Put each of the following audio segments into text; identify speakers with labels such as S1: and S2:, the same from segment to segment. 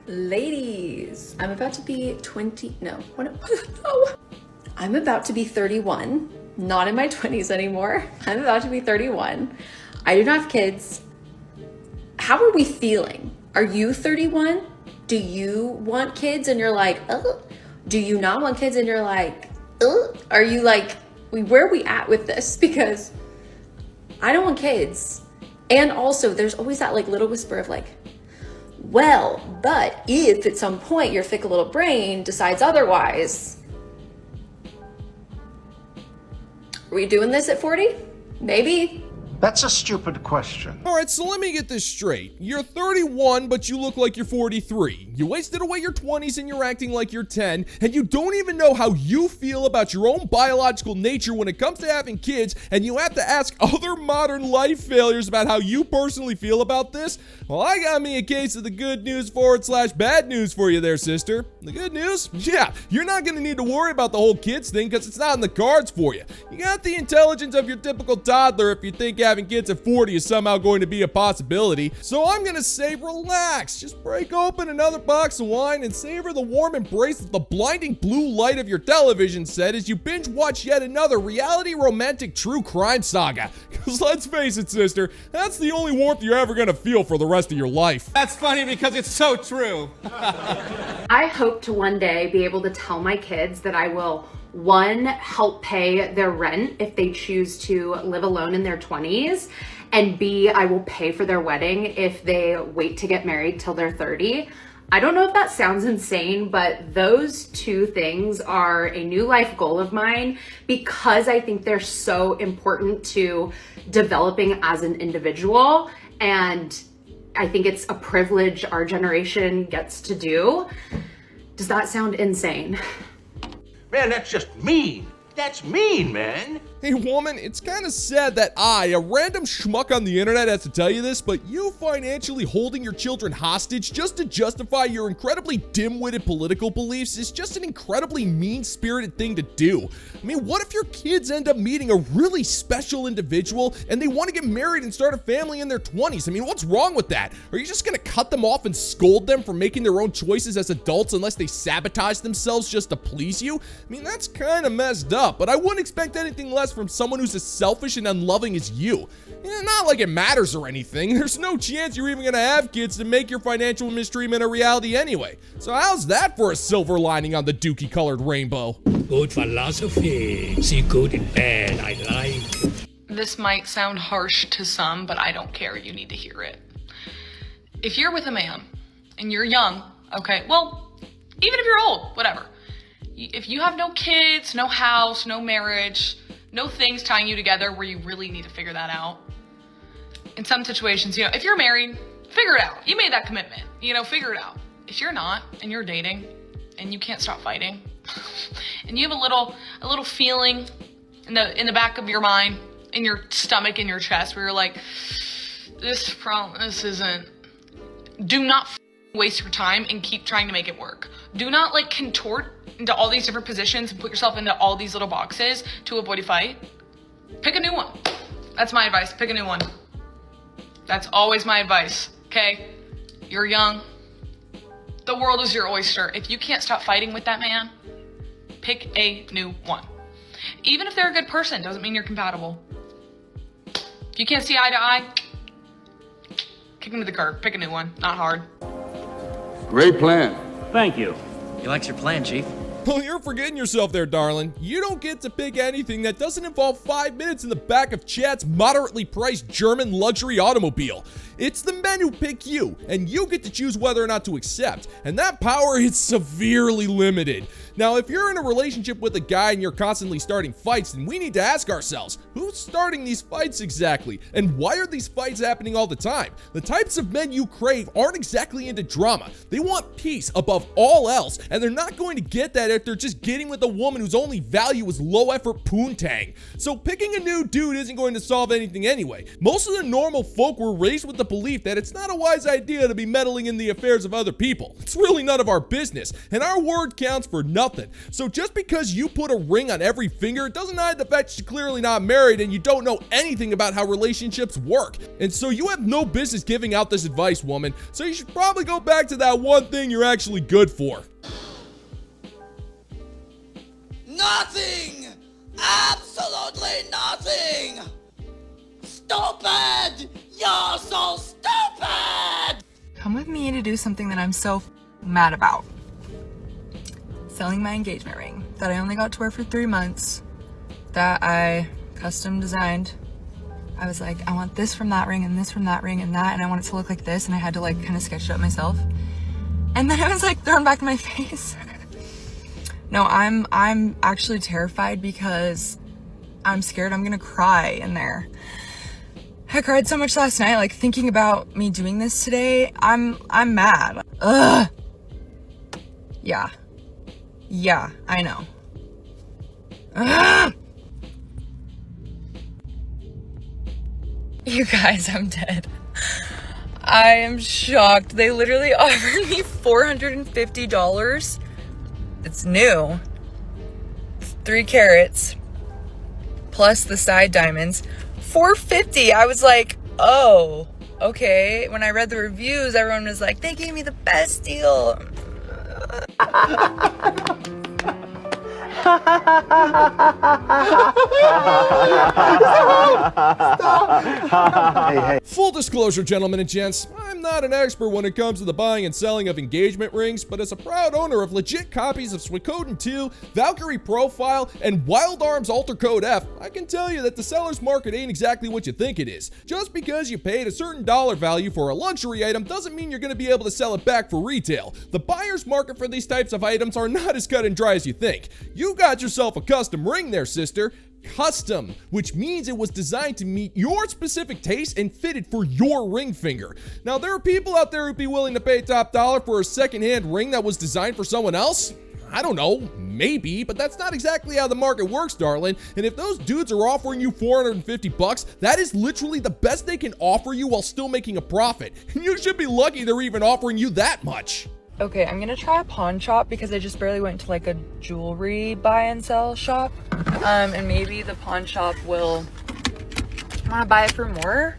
S1: Ladies, I'm about to be 20, no, what, no. I'm about to be 31, not in my 20s anymore. I'm about to be 31. I do not have kids. How are we feeling? Are you 31? Do you want kids and you're like, oh? Do you not want kids and you're like, oh? Are you like, where are we at with this? Because I don't want kids. And also there's always that like little whisper of like, well, but if at some point your fickle little brain decides otherwise, are we doing this at 40? Maybe.
S2: That's a stupid question.
S3: All right, so let me get this straight. You're 31, but you look like you're 43. You wasted away your 20s and you're acting like you're 10, and you don't even know how you feel about your own biological nature when it comes to having kids, and you have to ask other modern life failures about how you personally feel about this? Well, I got me a case of the good news / bad news for you there, sister. The good news? Yeah, you're not gonna need to worry about the whole kids thing because it's not in the cards for you. You got the intelligence of your typical toddler if you think having kids at 40 is somehow going to be a possibility. So I'm gonna say relax. Just break open another box of wine and savor the warm embrace of the blinding blue light of your television set as you binge watch yet another reality romantic true crime saga. Because let's face it, sister, that's the only warmth you're ever gonna feel for the rest of your life.
S4: That's funny because it's so true.
S5: I hope to one day be able to tell my kids that I will, one, help pay their rent if they choose to live alone in their 20s, and B, I will pay for their wedding if they wait to get married till they're 30. I don't know if that sounds insane, but those two things are a new life goal of mine because I think they're so important to developing as an individual, and I think it's a privilege our generation gets to do. Does that sound insane?
S2: Man, that's just mean. That's mean, man.
S3: Hey woman, it's kind of sad that I, a random schmuck on the internet, has to tell you this, but you financially holding your children hostage just to justify your incredibly dim-witted political beliefs is just an incredibly mean-spirited thing to do. I mean, what if your kids end up meeting a really special individual and they want to get married and start a family in their 20s? I mean, what's wrong with that? Are you just gonna cut them off and scold them for making their own choices as adults unless they sabotage themselves just to please you? I mean, that's kind of messed up, but I wouldn't expect anything less from someone who's as selfish and unloving as you. Not like it matters or anything. There's no chance you're even gonna have kids to make your financial mistreatment a reality anyway. So how's that for a silver lining on the dookie colored rainbow?
S6: Good philosophy. See good and bad, I like.
S7: This might sound harsh to some, but I don't care. You need to hear it. If you're with a man and you're young, okay, well, even if you're old, whatever. If you have no kids, no house, no marriage, no things tying you together where you really need to figure that out. In some situations, if you're married, figure it out. You made that commitment, figure it out. If you're not and you're dating and you can't stop fighting and you have a little feeling in the back of your mind, in your stomach, in your chest where you're like, this isn't, do not waste your time and keep trying to make it work. Do not contort into all these different positions and put yourself into all these little boxes to avoid a fight. Pick a new one. That's my advice. Pick a new one. That's always my advice. Okay? You're young. The world is your oyster. If you can't stop fighting with that man, pick a new one. Even if they're a good person, doesn't mean you're compatible. If you can't see eye to eye, kick them to the curb. Pick a new one. Not hard.
S8: Great plan.
S6: Thank you.
S9: He likes your plan, Chief.
S3: Well, you're forgetting yourself there, darling. You don't get to pick anything that doesn't involve 5 minutes in the back of Chad's moderately priced German luxury automobile. It's the men who pick you, and you get to choose whether or not to accept, and that power is severely limited. Now, if you're in a relationship with a guy and you're constantly starting fights, then we need to ask ourselves, who's starting these fights exactly? And why are these fights happening all the time? The types of men you crave aren't exactly into drama. They want peace above all else, and they're not going to get that if they're just getting with a woman whose only value is low-effort poontang. So picking a new dude isn't going to solve anything anyway. Most of the normal folk were raised with the belief that it's not a wise idea to be meddling in the affairs of other people. It's really none of our business, and our word counts for nothing nothing. So just because you put a ring on every finger, it doesn't hide the fact that you're clearly not married and you don't know anything about how relationships work. And so you have no business giving out this advice, woman. So you should probably go back to that one thing you're actually good for.
S9: Nothing! Absolutely nothing! Stupid! You're so stupid!
S10: Come with me to do something that I'm so mad about. Selling my engagement ring that I only got to wear for 3 months, that I custom designed. I was like, I want this from that ring and this from that ring and that, and I want it to look like this, and I had to like kind of sketch it up myself. And then it was like thrown back in my face. No, I'm actually terrified because I'm scared I'm gonna cry in there. I cried so much last night, like thinking about me doing this today. I'm mad. Ugh. Yeah, I know. Ugh. You guys, I'm dead. I am shocked. They literally offered me $450. It's new. It's 3 carats plus the side diamonds. $450. I was like, oh, okay. When I read the reviews, everyone was like, they gave me the best deal.
S3: Full disclosure, gentlemen and gents, I'm not an expert when it comes to the buying and selling of engagement rings, but as a proud owner of legit copies of Suikoden 2, Valkyrie Profile, and Wild Arms Alter Code F, I can tell you that the seller's market ain't exactly what you think it is. Just because you paid a certain dollar value for a luxury item doesn't mean you're going to be able to sell it back for retail. The buyer's market for these types of items are not as cut and dry as you think. You got yourself a custom ring there, sister. Custom, which means it was designed to meet your specific taste and fitted for your ring finger. Now, there are people out there who'd be willing to pay top dollar for a secondhand ring that was designed for someone else. I don't know, maybe, but that's not exactly how the market works, darling. And if those dudes are offering you $450, that is literally the best they can offer you while still making a profit. And you should be lucky they're even offering you that much.
S10: Okay, I'm gonna try a pawn shop because I just barely went to like a jewelry buy and sell shop. And maybe the pawn shop will wanna buy it for more.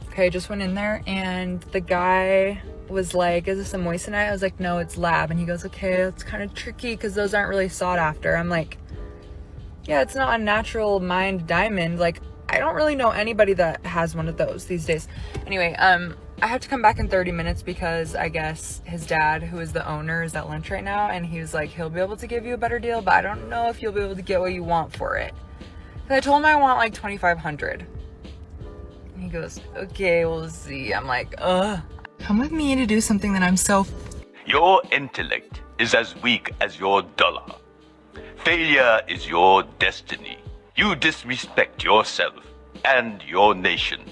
S10: Okay, I just went in there and the guy was like, is this a moissanite? I was like, no, it's lab. And he goes, okay, it's kind of tricky because those aren't really sought after. I'm like, yeah, it's not a natural mined diamond. Like, I don't really know anybody that has one of those these days. Anyway, I have to come back in 30 minutes because I guess his dad, who is the owner, is at lunch right now, and he was like, he'll be able to give you a better deal, but I don't know if you'll be able to get what you want for it. So I told him I want like $2,500. And he goes, okay, we'll see. I'm like, ugh. Come with me to do something that I'm so...
S11: Your intellect is as weak as your dollar. Failure is your destiny. You disrespect yourself and your nation.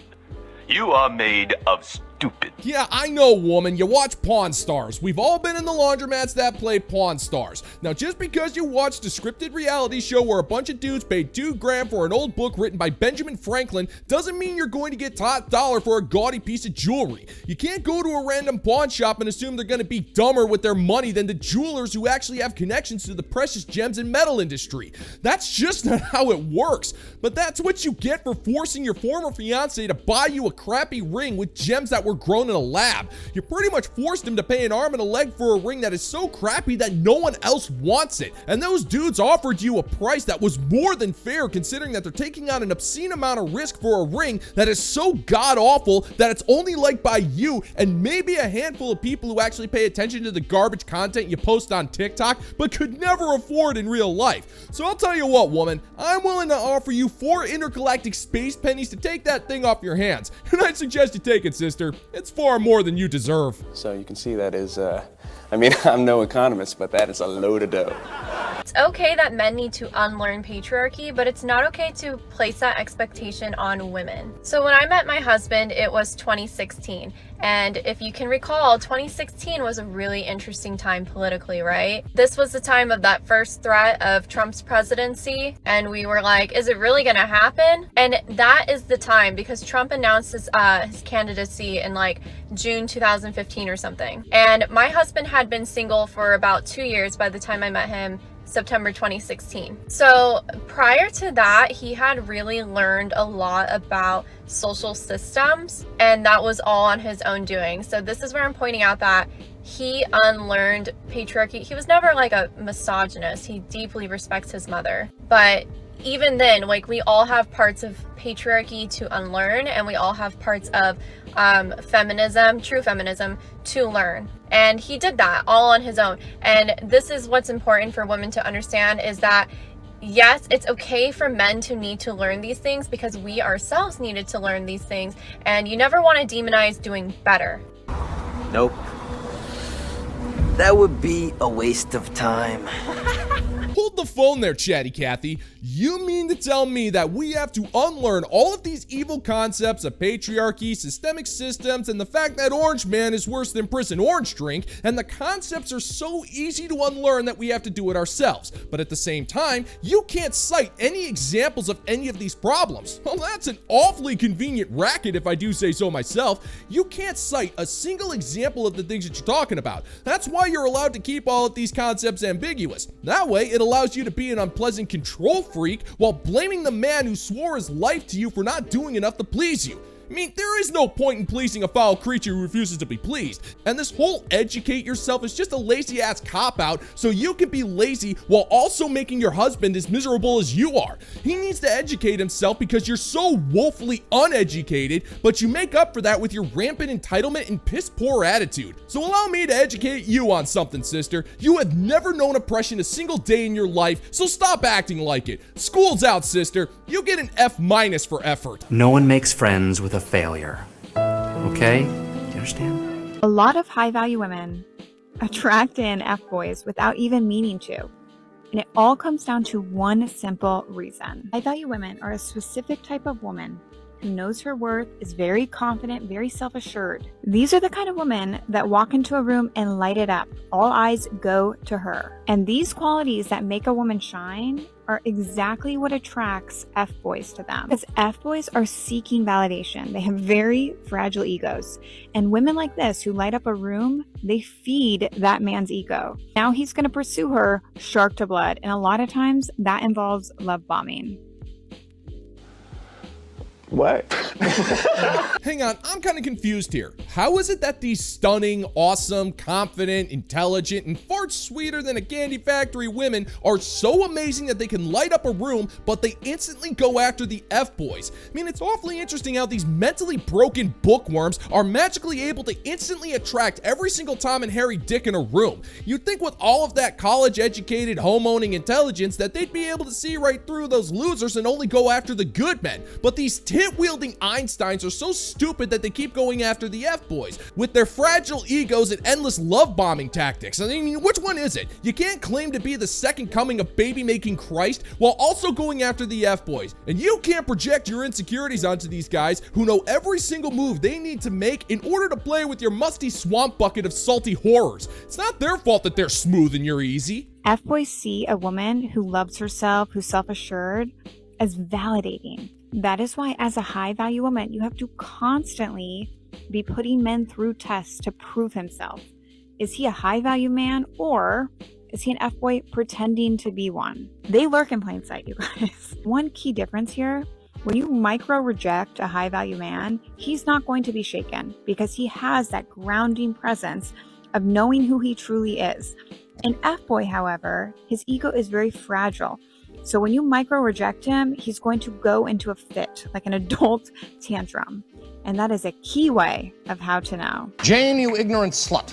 S11: You are made of stupid.
S3: Yeah, I know, woman. You watch Pawn Stars. We've all been in the laundromats that play Pawn Stars. Now, just because you watched a scripted reality show where a bunch of dudes paid $2,000 for an old book written by Benjamin Franklin doesn't mean you're going to get top dollar for a gaudy piece of jewelry. You can't go to a random pawn shop and assume they're going to be dumber with their money than the jewelers who actually have connections to the precious gems and metal industry. That's just not how it works. But that's what you get for forcing your former fiance to buy you a crappy ring with gems that were grown in a lab. You pretty much forced him to pay an arm and a leg for a ring that is so crappy that no one else wants it. And those dudes offered you a price that was more than fair considering that they're taking on an obscene amount of risk for a ring that is so god-awful that it's only liked by you and maybe a handful of people who actually pay attention to the garbage content you post on TikTok but could never afford in real life. So I'll tell you what, woman, I'm willing to offer you 4 intergalactic space pennies to take that thing off your hands. And I'd suggest you take it, sister. It's far more than you deserve.
S12: So you can see that is, I mean, I'm no economist, but that is a load of dough. It's okay that men need to unlearn patriarchy, but it's not okay to place that expectation on women. So when I met my husband, it was 2016. And if you can recall, 2016 was a really interesting time politically, right? This was the time of that first threat of Trump's presidency. And we were like, is it really gonna happen? And that is the time, because Trump announced his candidacy in like June 2015 or something. And my husband had been single for about 2 years by the time I met him, September 2016. So prior to that, he had really learned a lot about social systems, and that was all on his own doing. So this is where I'm pointing out that he unlearned patriarchy. He was never like a misogynist. He deeply respects his mother. But even then, like, we all have parts of patriarchy to unlearn, and we all have parts of feminism, true feminism, to learn. And he did that all on his own. And this is what's important for women to understand, is that yes, it's okay for men to need to learn these things, because we ourselves needed to learn these things. And you never want to demonize doing better.
S13: Nope. That would be a waste of time.
S3: Hold the phone there, Chatty Cathy. You mean to tell me that we have to unlearn all of these evil concepts of patriarchy, systemic systems, and the fact that Orange Man is worse than prison orange drink, and the concepts are so easy to unlearn that we have to do it ourselves? But at the same time, you can't cite any examples of any of these problems. Well, that's an awfully convenient racket if I do say so myself. You can't cite a single example of the things that you're talking about. That's why you're allowed to keep all of these concepts ambiguous. That way, it allows you to be an unpleasant control freak while blaming the man who swore his life to you for not doing enough to please you. I mean, there is no point in pleasing a foul creature who refuses to be pleased. And this whole educate yourself is just a lazy ass cop-out so you can be lazy while also making your husband as miserable as you are. He needs to educate himself because you're so woefully uneducated, but you make up for that with your rampant entitlement and piss poor attitude. So allow me to educate you on something, sister. You have never known oppression a single day in your life, so stop acting like it. School's out, sister. You get an F- for effort.
S14: No one makes friends with a failure. Okay? Do you understand?
S15: A lot of high-value women attract in F-boys without even meaning to. And it all comes down to one simple reason. High-value women are a specific type of woman who knows her worth, is very confident, very self-assured. These are the kind of women that walk into a room and light it up. All eyes go to her. And these qualities that make a woman shine are exactly what attracts F-boys to them. Because F-boys are seeking validation. They have very fragile egos. And women like this who light up a room, they feed that man's ego. Now he's going to pursue her shark to blood. And a lot of times that involves love bombing.
S3: What? Hang on, I'm kind of confused here. How is it that these stunning, awesome, confident, intelligent, and far sweeter than a candy factory women are so amazing that they can light up a room, but they instantly go after the F-boys? I mean, it's awfully interesting how these mentally broken bookworms are magically able to instantly attract every single Tom and Harry dick in a room. You'd think with all of that college-educated, home-owning intelligence that they'd be able to see right through those losers and only go after the good men. But these tit-wielding Einsteins are so stupid that they keep going after the F-boys with their fragile egos and endless love bombing tactics. I mean, which one is it? You can't claim to be the second coming of baby-making Christ while also going after the F-boys. And you can't project your insecurities onto these guys who know every single move they need to make in order to play with your musty swamp bucket of salty horrors. It's not their fault that they're smooth and you're easy.
S15: F-boys see a woman who loves herself, who's self-assured, as validating. That is why, as a high-value woman, you have to constantly be putting men through tests to prove himself. Is he a high-value man, or is he an F-boy pretending to be one? They lurk in plain sight, you guys. One key difference here, when you micro-reject a high-value man, he's not going to be shaken because he has that grounding presence of knowing who he truly is. An F-boy, however, his ego is very fragile. So when you micro-reject him, he's going to go into a fit, like an adult tantrum. And that is a key way of how to know.
S2: Jane, you ignorant slut.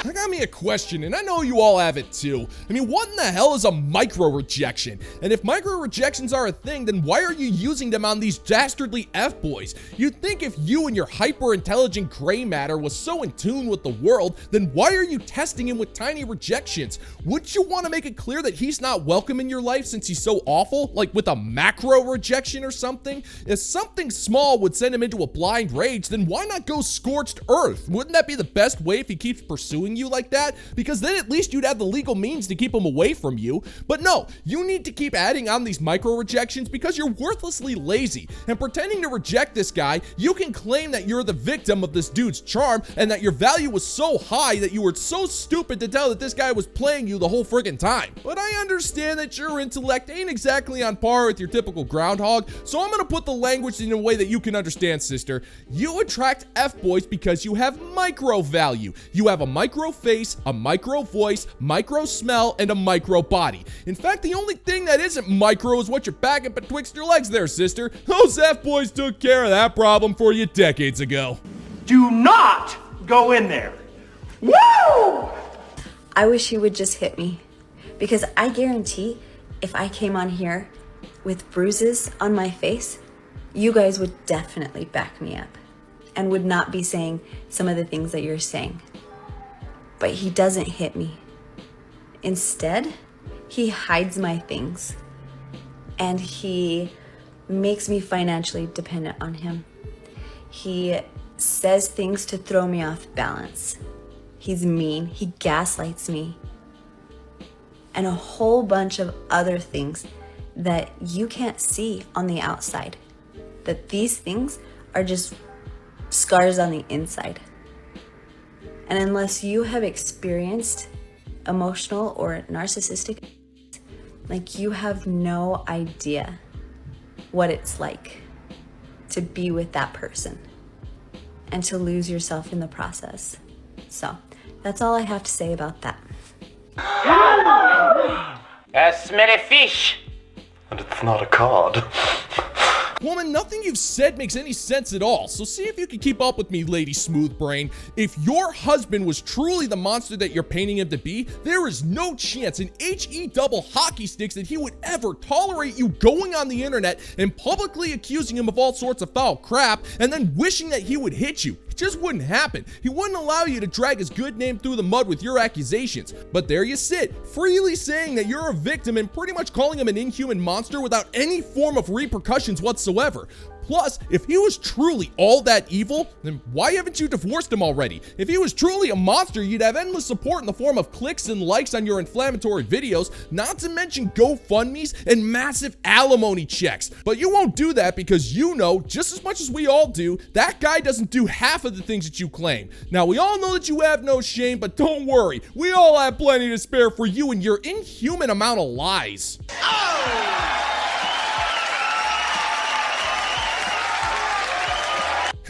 S3: That got me me a question, and I know you all have it too. I mean, what in the hell is a micro-rejection? And if micro-rejections are a thing, then why are you using them on these dastardly F-boys? You'd think if you and your hyper-intelligent gray matter was so in tune with the world, then why are you testing him with tiny rejections? Wouldn't you want to make it clear that he's not welcome in your life since he's so awful? Like with a macro-rejection or something? If something small would send him into a blind rage, then why not go scorched earth? Wouldn't that be the best way if he keeps pursuing you like that? Because then at least you'd have the legal means to keep him away from you. But no, you need to keep adding on these micro-rejections because you're worthlessly lazy. And pretending to reject this guy, you can claim that you're the victim of this dude's charm and that your value was so high that you were so stupid to tell that this guy was playing you the whole friggin' time. But I understand that your intellect ain't exactly on par with your typical groundhog, so I'm gonna put the language in a way that you can understand, sister. You attract F-boys because you have micro value. You have a micro face, a micro voice, micro smell, and a micro body. In fact, the only thing that isn't micro is what you're backing betwixt your legs there, sister. Those F-boys took care of that problem for you decades ago.
S16: Do not go in there. Woo!
S17: I wish he would just hit me, because I guarantee if I came on here with bruises on my face, you guys would definitely back me up and would not be saying some of the things that you're saying. But he doesn't hit me. Instead, he hides my things and he makes me financially dependent on him. He says things to throw me off balance. He's mean, he gaslights me, and a whole bunch of other things that you can't see on the outside. That these things are just scars on the inside. And unless you have experienced emotional or narcissistic, like, you have no idea what it's like to be with that person and to lose yourself in the process. So that's all I have to say about that.
S18: A smelly fish.
S19: And it's not a cod.
S3: Woman, nothing you've said makes any sense at all, so see if you can keep up with me, Lady Smoothbrain. If your husband was truly the monster that you're painting him to be, there is no chance in HE double hockey sticks that he would ever tolerate you going on the internet and publicly accusing him of all sorts of foul crap and then wishing that he would hit you. It just wouldn't happen. He wouldn't allow you to drag his good name through the mud with your accusations. But there you sit, freely saying that you're a victim and pretty much calling him an inhuman monster without any form of repercussions whatsoever. Plus, if he was truly all that evil, then why haven't you divorced him already? If he was truly a monster, you'd have endless support in the form of clicks and likes on your inflammatory videos, not to mention GoFundMes and massive alimony checks. But you won't do that because you know, just as much as we all do, that guy doesn't do half of the things that you claim. Now, we all know that you have no shame, but don't worry, we all have plenty to spare for you and your inhuman amount of lies.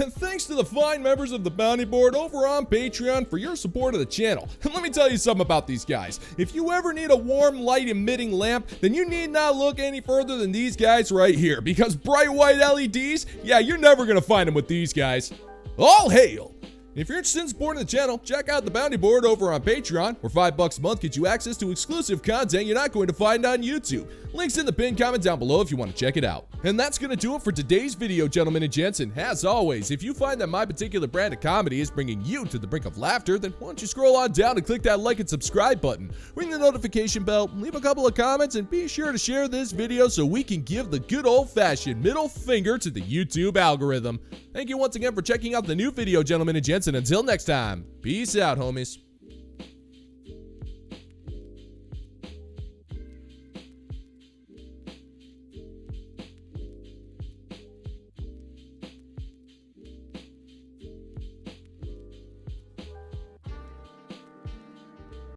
S3: And thanks to the fine members of the Bounty Board over on Patreon for your support of the channel. And let me tell you something about these guys. If you ever need a warm light emitting lamp, then you need not look any further than these guys right here. Because bright white LEDs, yeah, you're never gonna find them with these guys. All hail! If you're interested in supporting the channel, check out the Bounty Board over on Patreon, where $5 a month gets you access to exclusive content you're not going to find on YouTube. Links in the pinned comment down below if you want to check it out. And that's going to do it for today's video, gentlemen and gents. And as always, if you find that my particular brand of comedy is bringing you to the brink of laughter, then why don't you scroll on down and click that like and subscribe button, ring the notification bell, leave a couple of comments, and be sure to share this video so we can give the good old-fashioned middle finger to the YouTube algorithm. Thank you once again for checking out the new video, gentlemen and gents, and until next time, peace out, homies.